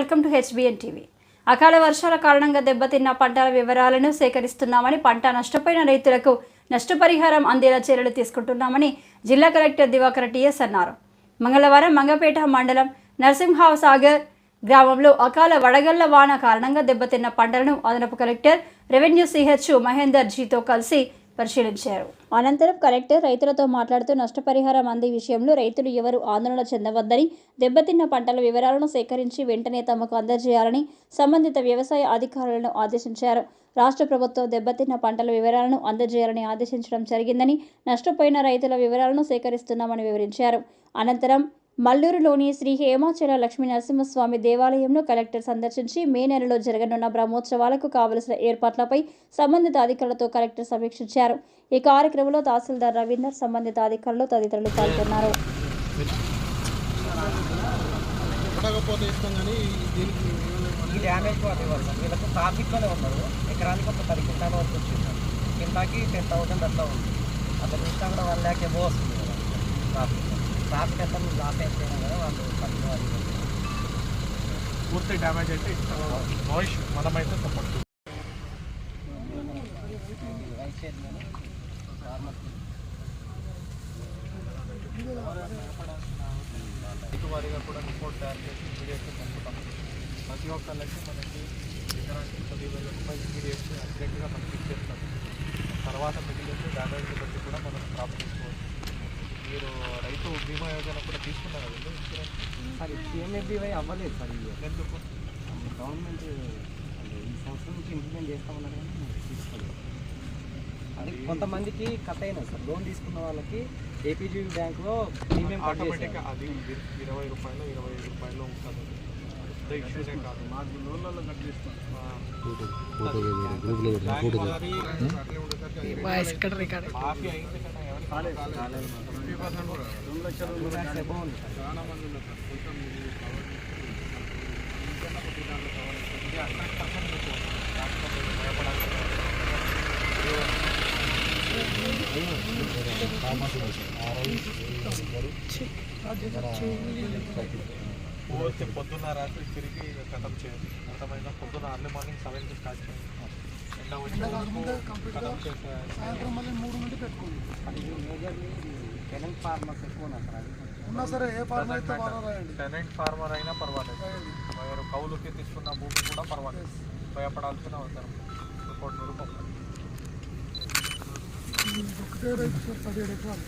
Welcome to HBN TV. అకాల వర్షాల కారణంగా దెబ్బతిన్న పంటల వివరాలను సేకరిస్తున్నామని, పంట నష్టపోయిన రైతులకు నష్టపరిహారం అందేలా చర్యలు తీసుకుంటున్నామని జిల్లా కలెక్టర్ దివాకర్ టీఎస్ అన్నారు. మంగళవారం మంగపేట మండలం నరసింహసాగర్ గ్రామంలో అకాల వడగళ్ల వాన కారణంగా దెబ్బతిన్న పంటలను అదనపు కలెక్టర్ రెవెన్యూ సిహెచ్ మహేందర్ జీతో కలిసి పరిశీలించారు. అనంతరం కలెక్టర్ రైతులతో మాట్లాడుతూ నష్టపరిహారం అందే విషయంలో రైతులు ఎవరు ఆందోళన చెందవద్దని, దెబ్బతిన్న పంటల వివరాలను సేకరించి వెంటనే తమకు అందజేయాలని సంబంధిత వ్యవసాయ అధికారులను ఆదేశించారు. రాష్ట్ర ప్రభుత్వం దెబ్బతిన్న పంటల వివరాలను అందజేయాలని ఆదేశించడం జరిగిందని, నష్టపోయిన రైతుల వివరాలను సేకరిస్తున్నామని వివరించారు. అనంతరం మల్లూరులోని శ్రీ హేమాచల లక్ష్మీ నరసింహస్వామి దేవాలయంలో కలెక్టర్ సందర్శించి మే నెలలో జరగనున్న బ్రహ్మోత్సవాలకు కావలసిన ఏర్పాట్లపై సంబంధిత అధికారులతో కలెక్టర్ సమీక్షించారు. ఈ కార్యక్రమంలో తహసీల్దార్ రవీందర్, సంబంధిత అధికారులు తదితరులు పాల్గొన్నారు. ట్రాఫిక్ అంతా మీరు లాస్ అయిపోయినా కదా వాళ్ళు పట్టుకోవాలి. పూర్తి డ్యామేజ్ అయితే నాయిస్ మనమైతే సపోర్ట్ వారిగా కూడా రిపోర్ట్ తయారు చేసి ఇమీడియట్గా పంపుతాం. ప్రతి ఒక్కళ్ళకి మనకి ఎకరానికి 10,000 రూపాయలు ఇమీడియట్గా అర్జెంట్గా మనకి ఇచ్చేస్తాం. తర్వాత మిగిలిన డ్యామేజ్ బట్టి కూడా మనం క్రాప్ తీసుకోవచ్చు. మీరు రైతు బీమా యోజన కూడా తీసుకున్నారు కదండి ఇన్సూరెన్స్? సార్ పిఎంఎఫ్బీవై అవ్వలేదు సార్. ఎందుకు గవర్నమెంట్ ఈ సంవత్సరం నుంచి ఇంప్లిమెంట్ చేస్తామన్నారు కానీ తీసుకోలేదు. అది కొంతమందికి కట్ అయినాయి సార్. లోన్ తీసుకున్న వాళ్ళకి ఏపీజీ బ్యాంక్లో ప్రీమియం ఆటోమేటిక్గా అది 20 రూపాయలు 25 రూపాయలు ఉంటుంది. ఇష్యూనే కాదు, మాకు లోన్లలో కట్ చేస్తాం. మాఫీ అయింది కదా, ఎవరికి 50% కూడా 2 లక్షలు చాలా మంది ఉన్నారు సార్. కొంచెం ఇది 100% మీకు భయపడాల్సిన పోతే పొద్దున్న రాత్రి తిరిగి కథం చేయాలి. అర్థమైనా పొద్దున్న అర్లీ మార్నింగ్ 7కి స్టార్ట్ చేయాలి. ఎండ వచ్చిన కథం చేసే సాయంత్రం మళ్ళీ 3 నుండి పెట్టుకోండి. టెనెంట్ ఫార్మర్స్ ఎక్కువ ఉన్నారు సార్. అది ఉన్నా సరే ఏ ఫార్మర్ అయితే టెనెంట్ ఫార్మర్ అయినా పర్వాలేదు, ఎవరు కౌలుకి తీసుకున్న భూమి కూడా పర్వాలేదు. భయపడాల్సిన అవసరం. రిపోర్ట్ మీరు పంపండి. ఒకటే రైతు 17 ఎకరాలు